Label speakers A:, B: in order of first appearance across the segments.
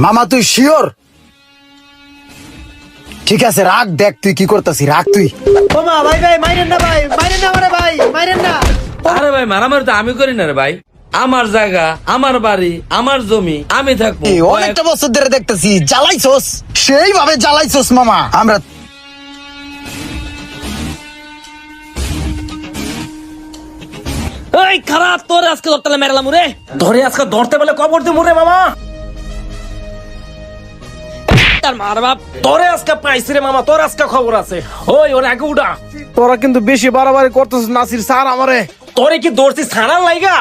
A: মামা তুই শিওর? ঠিক আছে রাখ, দেখ তুই কি করতেছি, রাখ তুই।
B: ওমা ভাই ভাই মাইরেন না ভাই, মাইরেন না আমারে ভাই, মাইরেন না।
C: আরে ভাই মারামারি তো আমি করি না রে ভাই। আমার জায়গা, আমার বাড়ি, আমার জমি, আমি থাকবো।
A: এই অনেকটা বছর ধরে দেখতেছি জ্বালাইছস, সেইভাবে জ্বালাইছস মামা। আমরা
D: এই খারাপ তোর আজকে ধরতে মেরালাম রে, ধরে আজকে ধরতে বলে কবর দিব রে মামা। তার মার বাপ তোরে আজকে পাইছি রে মামা, তোর আজকে খবর আছে। ওই ওর আগে উড়া।
E: তোরা কিন্তু বেশি বাড়াবাড়ি করতেছিস নাসির স্যার আমারে।
D: তোরে কি দৌড়ছি ছাড়ার লাইগা?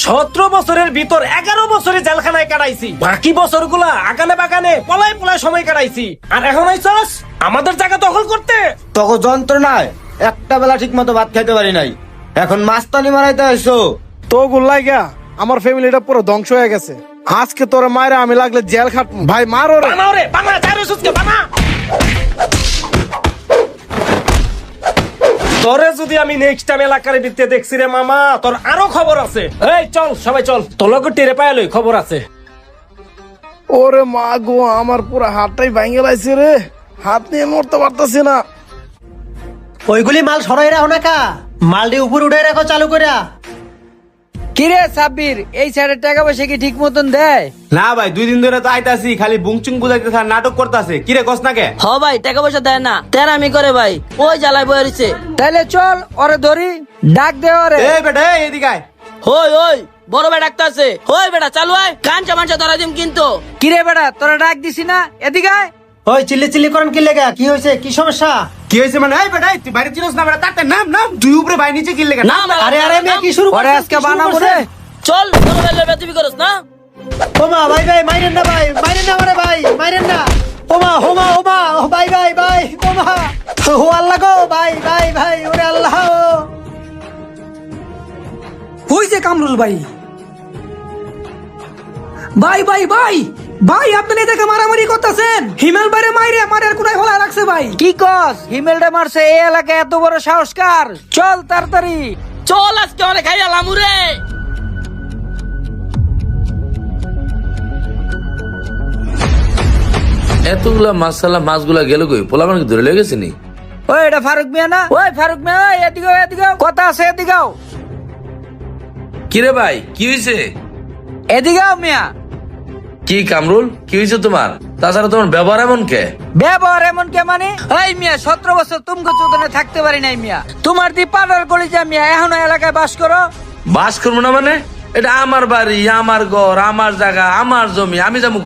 D: 17 বছরের ভিতর 11 বছরে জেলখানায় কাটাইছি, বাকি বছরগুলা আগানে বাগানে পলায় পলায় সময় কাটাইছি। আর এখন আইছস আমাদের জায়গা দখল করতে।
B: তোকে যন্ত্রণায় একটা বেলা ঠিক মতো ভাত খাইতে পারি নাই, এখন মাস্তানি মারাইতে আইসো।
E: তো গুল্লাই গা আমার ফ্যামিলিটা পুরো ধ্বংস হয়ে গেছে। আজকে তোরা মায়েরা আমি লাগলে জেল খাটবো। ভাই মারো রে।
D: বানা রে বানা, চাইরে সুসকে বানা। তোরে যদি আমি নেক্সট টাইম এলাকার ভিত্তিতে দেখছি রে মামা, তোর আরো খবর আছে। এই চল সবাই চল, তোর লগে টেরে পাইলই খবর আছে।
E: ওরে মা গো, আমার পুরো হাতটাই ভেঙে লাইছে রে, হাত নিয়ে মরতে পারতাছি না।
B: ওইগুলি মাল সরাই রাখো না কা, মালটি উপর উঠাই রাখো চালু করে।
F: কিরে সাব্বির, এই সাইডের টাকা পয়সা কি ঠিক মতন দেয়?
G: না ভাই 2 দিন ধরে তো আইতাছি, খালি বুংচুং বুঝাইতেছে আর নাটক করতেছে। কিরে কস না কে?
F: হ ভাই, টাকা পয়সা দেয় না, তেরামি করে ভাই, ওই জ্বালায় বয়ে রইছে। তাইলে চল ওরে ধরি, ডাক দে ওরে।
G: এই বেটা এই এদিকে আয়।
F: ওই ওই বড় ভাই ডাকতে আছে, ওই বেটা চালু আয়, কাঞ্চা মাঞ্চা ধরা দিম কিন্তু। কিরে বেটা, তোরা ডাক দিছি না, এদিকে আয়।
B: ওই চিল্লি চিল্লি করেন কি লেগা, কি হয়েছে, কি সমস্যা?
G: কি হয়েছে মানে? এই বেটা তুই বাইরে চিনস না বেটা, তাতে নাম নাম তুই উপরে বাইরে নিচে কিল লেগে
F: না
G: না।
B: আরে আরে মেয়ে কি শুরু
F: ওরে
B: করছিস?
F: আজকে
B: কি শুরু
F: বানাবো
B: করছিস?
F: রে, চল বড় ভাই লবে তুমি করছ না।
B: ওমা ভাই ভাই মাইরেন না ভাই, মাইরেন না আমারে ভাই, মাইরেন না। ওমা হোমা ওমা ও ভাই ভাই ভাই, ওমা ও আল্লাহ গো, ভাই ভাই ভাই, ওরে আল্লাহ।
H: হইছে কামরুল ভাই, ভাই ভাই ভাই ভাই, আপনি দেখে মারামারি করতেছেন। হিমেল বাইরে মাইরে মারের কোনায় হলা রাখছে ভাই।
F: কি কস, হিমেলটা মারছে এই এলাকায় এত বড় সাহসকার? চল তাড়াতাড়ি চল, আজকে অনেক খাইয়ালাম রে।
C: এতগুলা মাসালা মাছগুলা গেল কই? পোলা মানে ধরে লেগে গেছে নি?
F: ওই এটা ফারুক মিয়া না? ওই ফারুক মিয়া, ওই এদিকে এদিকে কথা আছে, এদিকে
C: কিরে ভাই কি হয়েছে?
F: এদিকে মিয়া।
C: কি কামরুল, কি হয়েছে তোমার? তাছাড়া তোমার ব্যবহার এমন কে?
F: ব্যবহার এমন কে মানে? এই মিয়া 17 বছর তুমি চোদনে থাকতে পারি নাই মিয়া, তোমার দি পাড়ার কলিজা মিয়া, এখনো এলাকায় বাস করো।
C: বাস করবো না মানে? এটা আমার বাড়ি, আমার ঘর, আমার জায়গা, আমার জমি, আমি যাবো